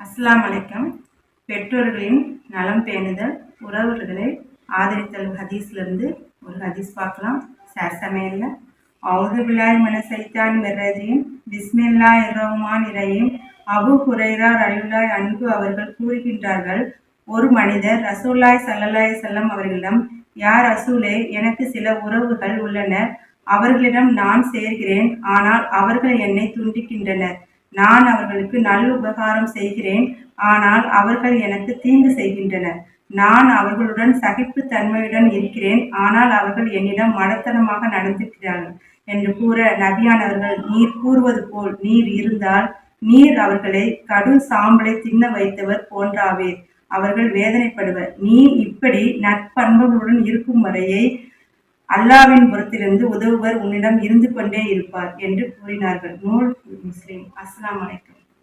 அஸ்ஸலாமு அலைக்கும். பெற்றோர்களின் நலம் பேணுதல், உறவுகளை ஆதரித்தல் ஹதீஸ்லேருந்து ஒரு ஹதீஸ் பார்க்கலாம். சமையல்ல அவுது பில்லாஹி மினஷ் ஷைத்தானிர் ரஜீம். பிஸ்மில்லாஹிர் ரஹ்மானிர் ரஹீம். அபூ ஹுரைரா ரலியல்லாஹு அன்ஹு அவர்கள் கூறுகின்றார்கள், ஒரு மனிதர் ரசூலுல்லாஹி ஸல்லல்லாஹு அலைஹி வஸல்லம் அவர்களிடம், யா ரசூலே, எனக்கு சில உறவுகள் உள்ளனர். அவர்களிடம் நான் சேர்கிறேன், ஆனால் அவர்கள் என்னை துண்டிக்கின்றனர். நான் அவர்களுக்கு நல்ல உபகாரம் செய்கிறேன், ஆனால் அவர்கள் எனக்கு தீங்கு செய்கின்றனர். நான் அவர்களுடன் சகிப்பு தன்மையுடன் இருக்கிறேன், ஆனால் அவர்கள் என்னிடம் மடத்தனமாக நடந்துக்கிறார்கள் என்று கூற, நபியானவர்கள், நீர் கூறுவது போல் நீர் இருந்தால் நீர் அவர்களை கடும் சாம்பலை தின்ன வைத்தவர் போன்றாவீர். அவர்கள் வேதனைப்படுவர். நீ இப்படி நற்பண்புகளுடன் இருக்கும் வரையை அல்லாவின் புறத்திலிருந்து உதவுவர் உன்னிடம் இருந்து கொண்டே இருப்பார் என்று கூறினார்கள். நூல் முஸ்லிம். அஸ்ஸலாமு அலைக்கும்.